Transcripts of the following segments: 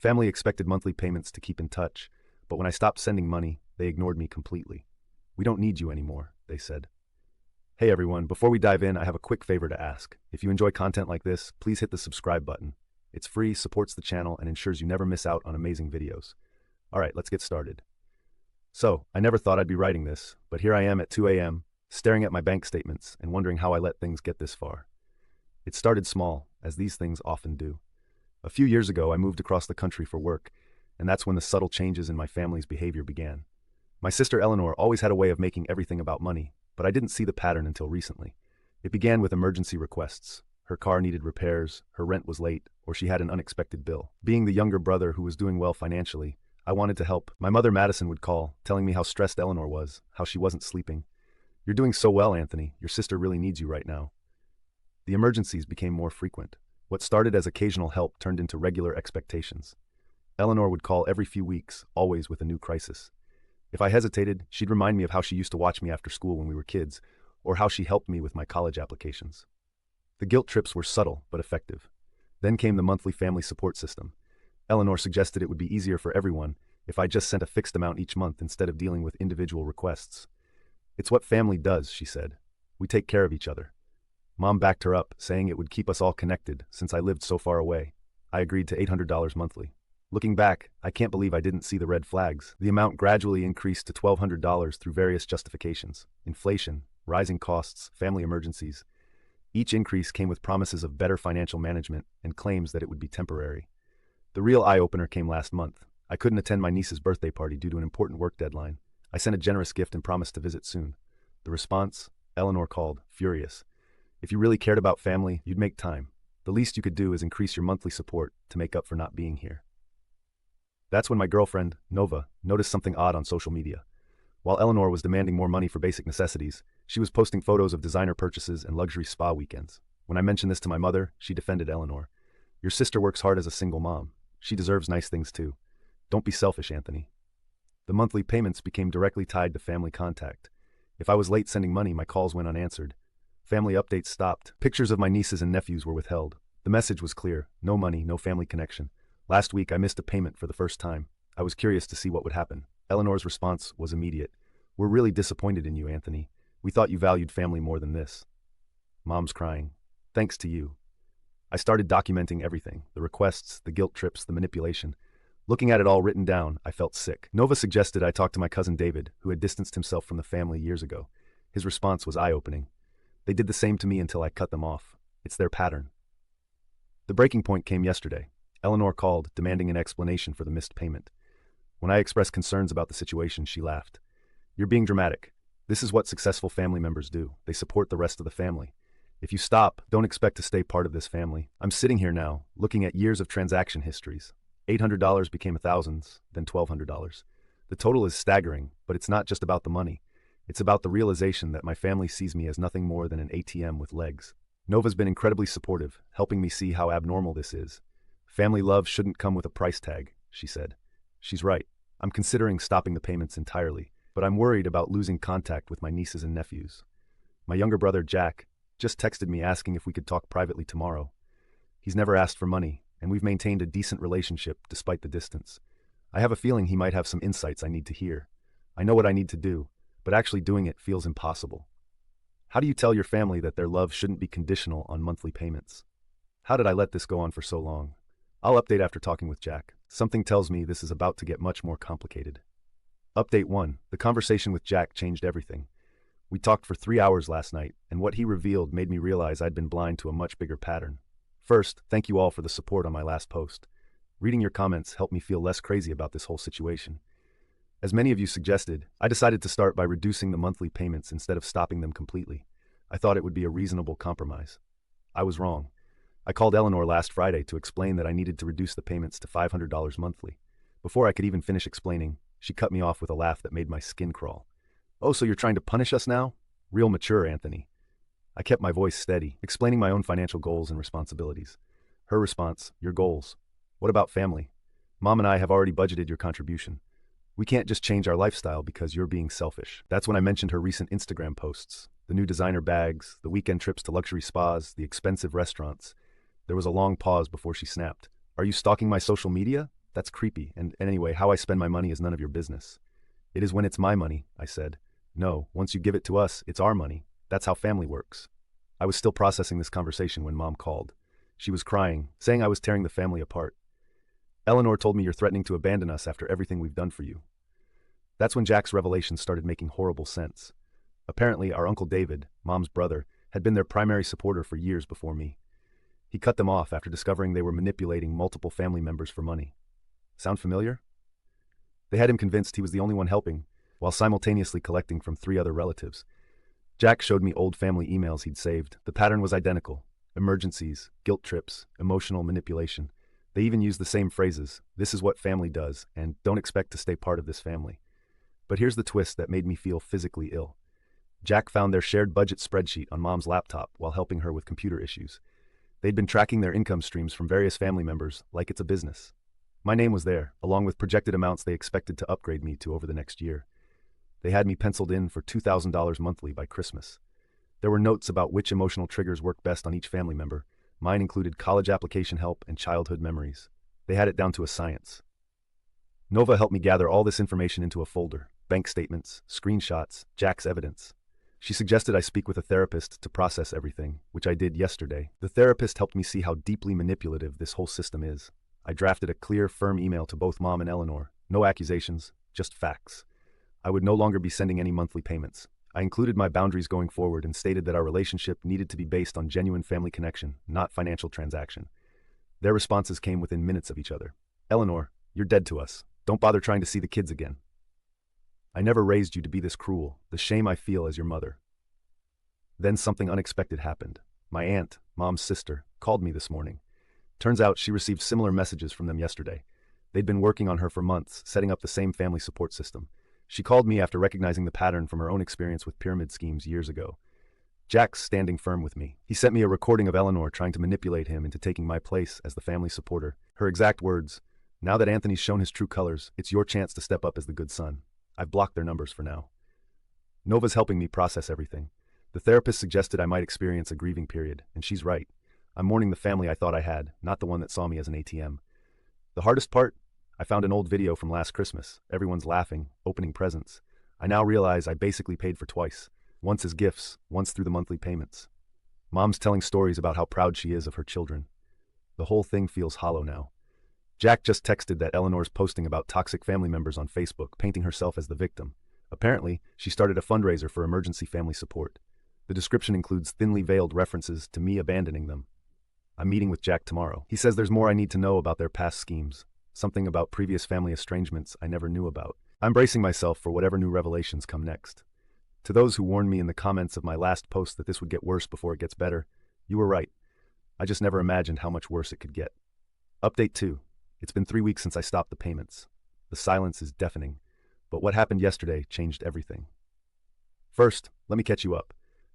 Family expected monthly payments to keep in touch, but when I stopped sending money, they ignored me completely. "We don't need you anymore," they said. Hey everyone, before we dive in, I have a quick favor to ask. If you enjoy content like this, please hit the subscribe button. It's free, supports the channel, and ensures you never miss out on amazing videos. Alright, let's get started. So, I never thought I'd be writing this, but here I am at 2 a.m., staring at my bank statements and wondering how I let things get this far. It started small, as these things often do. A few years ago, I moved across the country for work, and that's when the subtle changes in my family's behavior began. My sister Eleanor always had a way of making everything about money, but I didn't see the pattern until recently. It began with emergency requests. Her car needed repairs, her rent was late, or she had an unexpected bill. Being the younger brother who was doing well financially, I wanted to help. My mother Madison would call, telling me how stressed Eleanor was, how she wasn't sleeping. "You're doing so well, Anthony. Your sister really needs you right now." The emergencies became more frequent. What started as occasional help turned into regular expectations. Eleanor would call every few weeks, always with a new crisis. If I hesitated, she'd remind me of how she used to watch me after school when we were kids, or how she helped me with my college applications. The guilt trips were subtle but effective. Then came the monthly family support system. Eleanor suggested it would be easier for everyone if I just sent a fixed amount each month instead of dealing with individual requests. "It's what family does," she said. "We take care of each other." Mom backed her up, saying it would keep us all connected since I lived so far away. I agreed to $800 monthly. Looking back, I can't believe I didn't see the red flags. The amount gradually increased to $1,200 through various justifications: inflation, rising costs, family emergencies. Each increase came with promises of better financial management and claims that it would be temporary. The real eye-opener came last month. I couldn't attend my niece's birthday party due to an important work deadline. I sent a generous gift and promised to visit soon. The response? Eleanor called, furious. "If you really cared about family, you'd make time. The least you could do is increase your monthly support to make up for not being here." That's when my girlfriend, Nova, noticed something odd on social media. While Eleanor was demanding more money for basic necessities, she was posting photos of designer purchases and luxury spa weekends. When I mentioned this to my mother, she defended Eleanor. "Your sister works hard as a single mom. She deserves nice things too. Don't be selfish, Anthony." The monthly payments became directly tied to family contact. If I was late sending money, my calls went unanswered. Family updates stopped. Pictures of my nieces and nephews were withheld. The message was clear: no money, no family connection. Last week, I missed a payment for the first time. I was curious to see what would happen. Eleanor's response was immediate. "We're really disappointed in you, Anthony. We thought you valued family more than this." Mom's crying. "Thanks to you." I started documenting everything: the requests, the guilt trips, the manipulation. Looking at it all written down, I felt sick. Nova suggested I talk to my cousin David, who had distanced himself from the family years ago. His response was eye-opening. "They did the same to me until I cut them off. It's their pattern." The breaking point came yesterday. Eleanor called, demanding an explanation for the missed payment. When I expressed concerns about the situation, she laughed. "You're being dramatic. This is what successful family members do. They support the rest of the family. If you stop, don't expect to stay part of this family." I'm sitting here now, looking at years of transaction histories. $800 became $1,000, then $1,200. The total is staggering, but it's not just about the money. It's about the realization that my family sees me as nothing more than an ATM with legs. Nova's been incredibly supportive, helping me see how abnormal this is. "Family love shouldn't come with a price tag," she said. She's right. I'm considering stopping the payments entirely, but I'm worried about losing contact with my nieces and nephews. My younger brother, Jack, just texted me asking if we could talk privately tomorrow. He's never asked for money, and we've maintained a decent relationship despite the distance. I have a feeling he might have some insights I need to hear. I know what I need to do, but actually doing it feels impossible. How do you tell your family that their love shouldn't be conditional on monthly payments? How did I let this go on for so long? I'll update after talking with Jack. Something tells me this is about to get much more complicated. Update 1. The conversation with Jack changed everything. We talked for 3 hours last night, and what he revealed made me realize I'd been blind to a much bigger pattern. First, thank you all for the support on my last post. Reading your comments helped me feel less crazy about this whole situation. As many of you suggested, I decided to start by reducing the monthly payments instead of stopping them completely. I thought it would be a reasonable compromise. I was wrong. I called Eleanor last Friday to explain that I needed to reduce the payments to $500 monthly. Before I could even finish explaining, she cut me off with a laugh that made my skin crawl. "Oh, so you're trying to punish us now? Real mature, Anthony." I kept my voice steady, explaining my own financial goals and responsibilities. Her response: "Your goals? What about family? Mom and I have already budgeted your contribution. We can't just change our lifestyle because you're being selfish." That's when I mentioned her recent Instagram posts. The new designer bags, the weekend trips to luxury spas, the expensive restaurants. There was a long pause before she snapped. "Are you stalking my social media? That's creepy, and anyway, how I spend my money is none of your business. It is when it's my money, I said. No, once you give it to us, it's our money. That's how family works. I was still processing this conversation when Mom called. She was crying, saying I was tearing the family apart. Eleanor told me you're threatening to abandon us after everything we've done for you. That's when Jack's revelations started making horrible sense. Apparently, our Uncle David, Mom's brother, had been their primary supporter for years before me. He cut them off after discovering they were manipulating multiple family members for money. Sound familiar? They had him convinced he was the only one helping, while simultaneously collecting from 3 other relatives. Jack showed me old family emails he'd saved. The pattern was identical. Emergencies, guilt trips, emotional manipulation. They even used the same phrases, "This is what family does," and "Don't expect to stay part of this family." But here's the twist that made me feel physically ill. Jack found their shared budget spreadsheet on Mom's laptop while helping her with computer issues. They'd been tracking their income streams from various family members like it's a business. My name was there, along with projected amounts they expected to upgrade me to over the next year. They had me penciled in for $2,000 monthly by Christmas. There were notes about which emotional triggers worked best on each family member. Mine included college application help and childhood memories. They had it down to a science. Nova helped me gather all this information into a folder: bank statements, screenshots, Jack's evidence. She suggested I speak with a therapist to process everything, which I did yesterday. The therapist helped me see how deeply manipulative this whole system is. I drafted a clear, firm email to both Mom and Eleanor. No accusations, just facts. I would no longer be sending any monthly payments. I included my boundaries going forward and stated that our relationship needed to be based on genuine family connection, not financial transaction. Their responses came within minutes of each other. "Eleanor, you're dead to us. Don't bother trying to see the kids again. I never raised you to be this cruel. The shame I feel as your mother." Then something unexpected happened. My aunt, Mom's sister, called me this morning. Turns out she received similar messages from them yesterday. They'd been working on her for months, setting up the same family support system. She called me after recognizing the pattern from her own experience with pyramid schemes years ago. Jack's standing firm with me. He sent me a recording of Eleanor trying to manipulate him into taking my place as the family supporter. Her exact words: "Now that Anthony's shown his true colors, it's your chance to step up as the good son." I've blocked their numbers for now. Nova's helping me process everything. The therapist suggested I might experience a grieving period, and she's right. I'm mourning the family I thought I had, not the one that saw me as an ATM. The hardest part? I found an old video from last Christmas. Everyone's laughing, opening presents. I now realize I basically paid for twice. Once as gifts, once through the monthly payments. Mom's telling stories about how proud she is of her children. The whole thing feels hollow now. Jack just texted that Eleanor's posting about toxic family members on Facebook, painting herself as the victim. Apparently, she started a fundraiser for emergency family support. The description includes thinly veiled references to me abandoning them. I'm meeting with Jack tomorrow. He says there's more I need to know about their past schemes. Something about previous family estrangements I never knew about. I'm bracing myself for whatever new revelations come next. To those who warned me in the comments of my last post that this would get worse before it gets better, you were right. I just never imagined how much worse it could get. Update 2. It's been 3 weeks since I stopped the payments. The silence is deafening, but what happened yesterday changed everything. First, let me catch you up.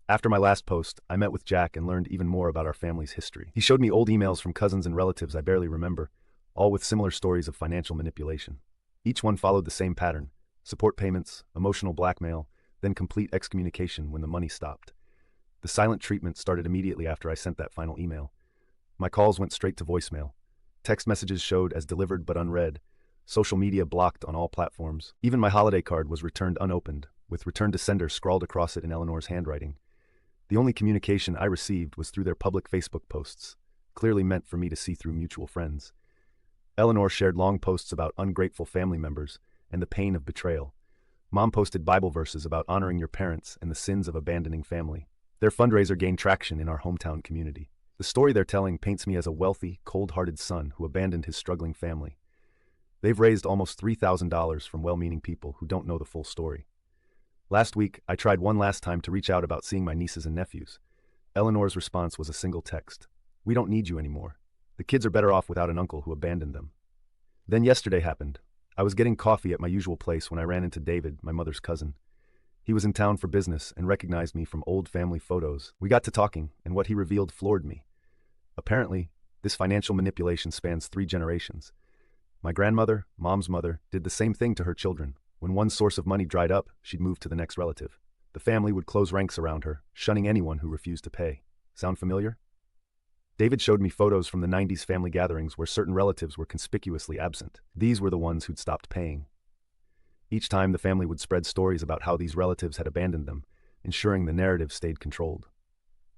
After my last post, I met with Jack and learned even more about our family's history. He showed me old emails from cousins and relatives I barely remember, all with similar stories of financial manipulation. Each one followed the same pattern: support payments, emotional blackmail, then complete excommunication when the money stopped. The silent treatment started immediately after I sent that final email. My calls went straight to voicemail. Text messages showed as delivered but unread. Social media blocked on all platforms. Even my holiday card was returned unopened, with "return to sender" scrawled across it in Eleanor's handwriting. The only communication I received was through their public Facebook posts, clearly meant for me to see through mutual friends. Eleanor shared long posts about ungrateful family members and the pain of betrayal. Mom posted Bible verses about honoring your parents and the sins of abandoning family. Their fundraiser gained traction in our hometown community. The story they're telling paints me as a wealthy, cold-hearted son who abandoned his struggling family. They've raised almost $3,000 from well-meaning people who don't know the full story. Last week, I tried one last time to reach out about seeing my nieces and nephews. Eleanor's response was a single text: "We don't need you anymore. The kids are better off without an uncle who abandoned them." Then yesterday happened. I was getting coffee at my usual place when I ran into David, my mother's cousin. He was in town for business and recognized me from old family photos. We got to talking, and what he revealed floored me. Apparently, this financial manipulation spans 3 generations. My grandmother, Mom's mother, did the same thing to her children. When one source of money dried up, she'd move to the next relative. The family would close ranks around her, shunning anyone who refused to pay. Sound familiar? David showed me photos from the 90s family gatherings where certain relatives were conspicuously absent. These were the ones who'd stopped paying. Each time the family would spread stories about how these relatives had abandoned them, ensuring the narrative stayed controlled.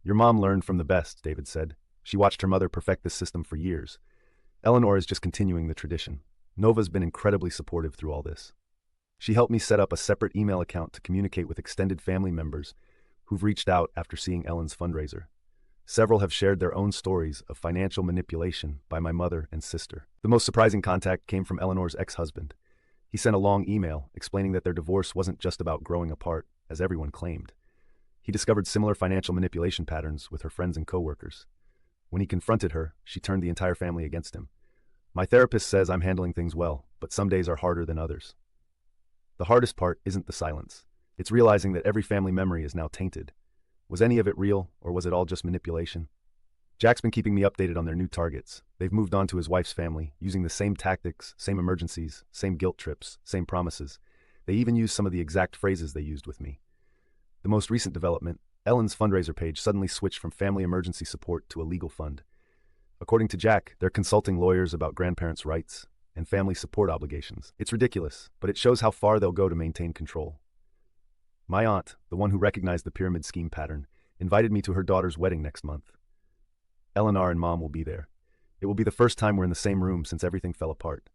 Your mom learned from the best, David said. She watched her mother perfect this system for years. Eleanor is just continuing the tradition. Nova's been incredibly supportive through all this. She helped me set up a separate email account to communicate with extended family members who've reached out after seeing Ellen's fundraiser. Several have shared their own stories of financial manipulation by my mother and sister. The most surprising contact came from Eleanor's ex-husband. He sent a long email explaining that their divorce wasn't just about growing apart, as everyone claimed. He discovered similar financial manipulation patterns with her friends and coworkers. When he confronted her, she turned the entire family against him. My therapist says I'm handling things well, but some days are harder than others. The hardest part isn't the silence. It's realizing that every family memory is now tainted. Was any of it real, or was it all just manipulation? Jack's been keeping me updated on their new targets. They've moved on to his wife's family, using the same tactics, same emergencies, same guilt trips, same promises. They even use some of the exact phrases they used with me. The most recent development, Ellen's fundraiser page suddenly switched from family emergency support to a legal fund. According to Jack, they're consulting lawyers about grandparents' rights and family support obligations. It's ridiculous, but it shows how far they'll go to maintain control. My aunt, the one who recognized the pyramid scheme pattern, invited me to her daughter's wedding next month. Eleanor and Mom will be there. It will be the first time we're in the same room since everything fell apart.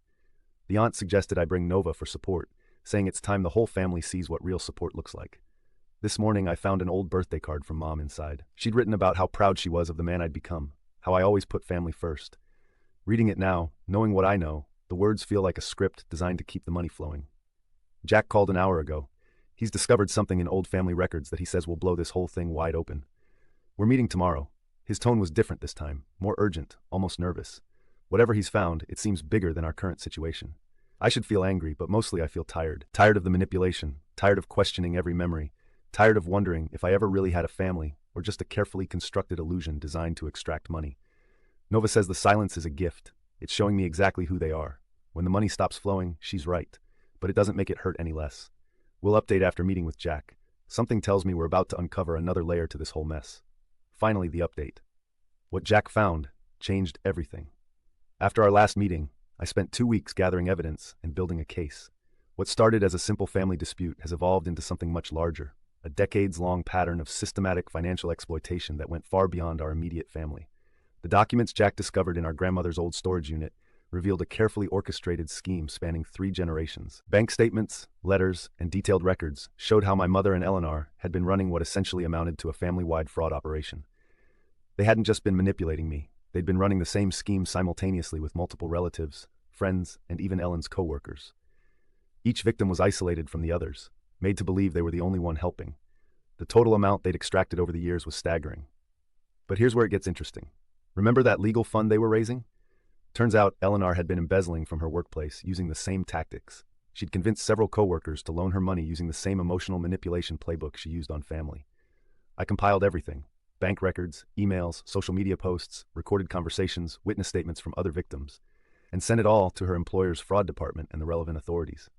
The aunt suggested I bring Nova for support, saying it's time the whole family sees what real support looks like. This morning I found an old birthday card from Mom inside. She'd written about how proud she was of the man I'd become, how I always put family first. Reading it now, knowing what I know, the words feel like a script designed to keep the money flowing. Jack called an hour ago. He's discovered something in old family records that he says will blow this whole thing wide open. We're meeting tomorrow. His tone was different this time, more urgent, almost nervous. Whatever he's found, it seems bigger than our current situation. I should feel angry, but mostly I feel tired. Tired of the manipulation, tired of questioning every memory, tired of wondering if I ever really had a family or just a carefully constructed illusion designed to extract money. Nova says the silence is a gift. It's showing me exactly who they are. When the money stops flowing, she's right, but it doesn't make it hurt any less. We'll update after meeting with Jack. Something tells me we're about to uncover another layer to this whole mess. Finally, the update. What Jack found changed everything. After our last meeting, I spent 2 weeks gathering evidence and building a case. What started as a simple family dispute has evolved into something much larger, a decades-long pattern of systematic financial exploitation that went far beyond our immediate family. The documents Jack discovered in our grandmother's old storage unit revealed a carefully orchestrated scheme spanning 3 generations. Bank statements, letters, and detailed records showed how my mother and Eleanor had been running what essentially amounted to a family-wide fraud operation. They hadn't just been manipulating me, they'd been running the same scheme simultaneously with multiple relatives, friends, and even Ellen's co-workers. Each victim was isolated from the others, made to believe they were the only one helping. The total amount they'd extracted over the years was staggering. But here's where it gets interesting. Remember that legal fund they were raising? Turns out Eleanor had been embezzling from her workplace using the same tactics. She'd convinced several co-workers to loan her money using the same emotional manipulation playbook she used on family. I compiled everything: bank records, emails, social media posts, recorded conversations, witness statements from other victims, and sent it all to her employer's fraud department and the relevant authorities.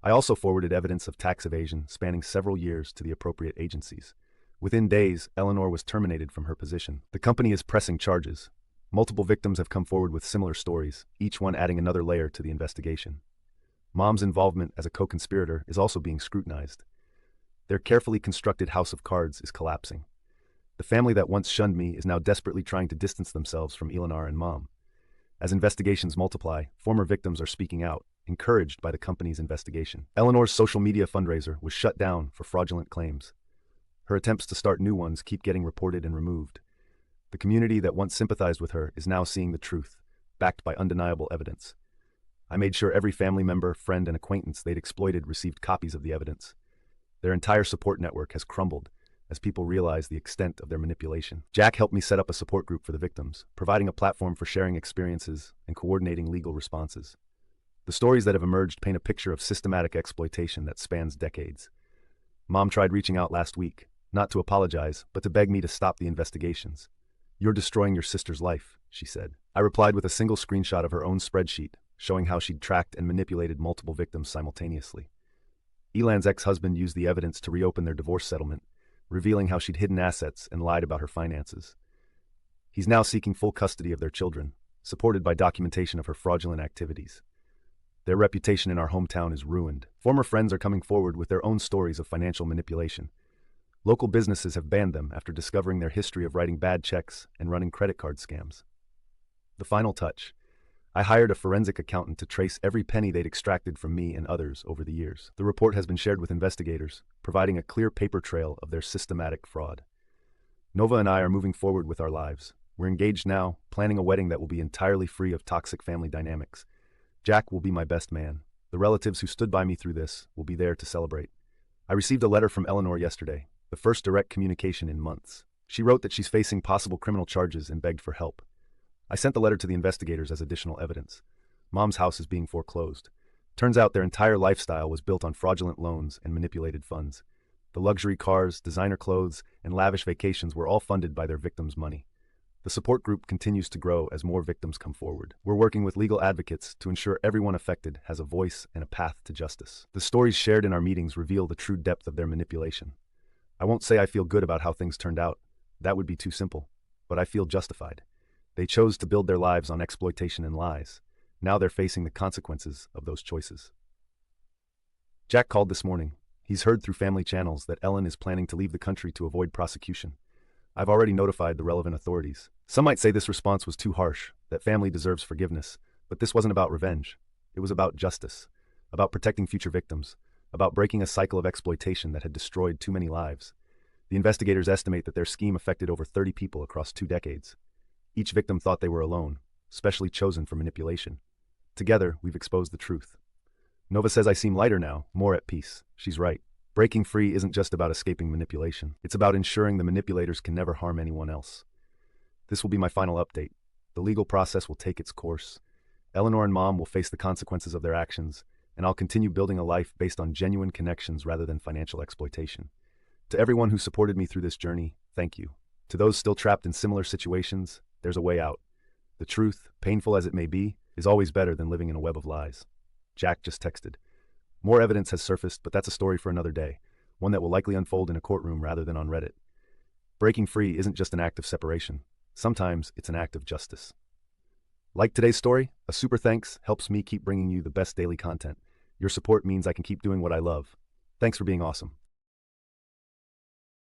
I also forwarded evidence of tax evasion spanning several years to the appropriate agencies. Within days, Eleanor was terminated from her position. The company is pressing charges. Multiple victims have come forward with similar stories, each one adding another layer to the investigation. Mom's involvement as a co-conspirator is also being scrutinized. Their carefully constructed house of cards is collapsing. The family that once shunned me is now desperately trying to distance themselves from Eleanor and Mom. As investigations multiply, former victims are speaking out, encouraged by the company's investigation. Eleanor's social media fundraiser was shut down for fraudulent claims. Her attempts to start new ones keep getting reported and removed. The community that once sympathized with her is now seeing the truth, backed by undeniable evidence. I made sure every family member, friend, and acquaintance they'd exploited received copies of the evidence. Their entire support network has crumbled as people realize the extent of their manipulation. Jack helped me set up a support group for the victims, providing a platform for sharing experiences and coordinating legal responses. The stories that have emerged paint a picture of systematic exploitation that spans decades. Mom tried reaching out last week, not to apologize, but to beg me to stop the investigations. "You're destroying your sister's life," she said. I replied with a single screenshot of her own spreadsheet, showing how she'd tracked and manipulated multiple victims simultaneously. Elan's ex-husband used the evidence to reopen their divorce settlement, revealing how she'd hidden assets and lied about her finances. He's now seeking full custody of their children, supported by documentation of her fraudulent activities. Their reputation in our hometown is ruined. Former friends are coming forward with their own stories of financial manipulation. Local businesses have banned them after discovering their history of writing bad checks and running credit card scams. The final touch. I hired a forensic accountant to trace every penny they'd extracted from me and others over the years. The report has been shared with investigators, providing a clear paper trail of their systematic fraud. Nova and I are moving forward with our lives. We're engaged now, planning a wedding that will be entirely free of toxic family dynamics. Jack will be my best man. The relatives who stood by me through this will be there to celebrate. I received a letter from Eleanor yesterday, the first direct communication in months. She wrote that she's facing possible criminal charges and begged for help. I sent the letter to the investigators as additional evidence. Mom's house is being foreclosed. Turns out their entire lifestyle was built on fraudulent loans and manipulated funds. The luxury cars, designer clothes, and lavish vacations were all funded by their victims' money. The support group continues to grow as more victims come forward. We're working with legal advocates to ensure everyone affected has a voice and a path to justice. The stories shared in our meetings reveal the true depth of their manipulation. I won't say I feel good about how things turned out. That would be too simple. But I feel justified. They chose to build their lives on exploitation and lies. Now they're facing the consequences of those choices. Jack called this morning. He's heard through family channels that Ellen is planning to leave the country to avoid prosecution. I've already notified the relevant authorities. Some might say this response was too harsh, that family deserves forgiveness, but this wasn't about revenge. It was about justice, about protecting future victims, about breaking a cycle of exploitation that had destroyed too many lives. The investigators estimate that their scheme affected over 30 people across 2 decades. Each victim thought they were alone, specially chosen for manipulation. Together, we've exposed the truth. Nova says I seem lighter now, more at peace. She's right. Breaking free isn't just about escaping manipulation. It's about ensuring the manipulators can never harm anyone else. This will be my final update. The legal process will take its course. Eleanor and Mom will face the consequences of their actions, and I'll continue building a life based on genuine connections rather than financial exploitation. To everyone who supported me through this journey, thank you. To those still trapped in similar situations, there's a way out. The truth, painful as it may be, is always better than living in a web of lies. Jack just texted. More evidence has surfaced, but that's a story for another day, one that will likely unfold in a courtroom rather than on Reddit. Breaking free isn't just an act of separation. Sometimes it's an act of justice. Like today's story, a super thanks helps me keep bringing you the best daily content. Your support means I can keep doing what I love. Thanks for being awesome.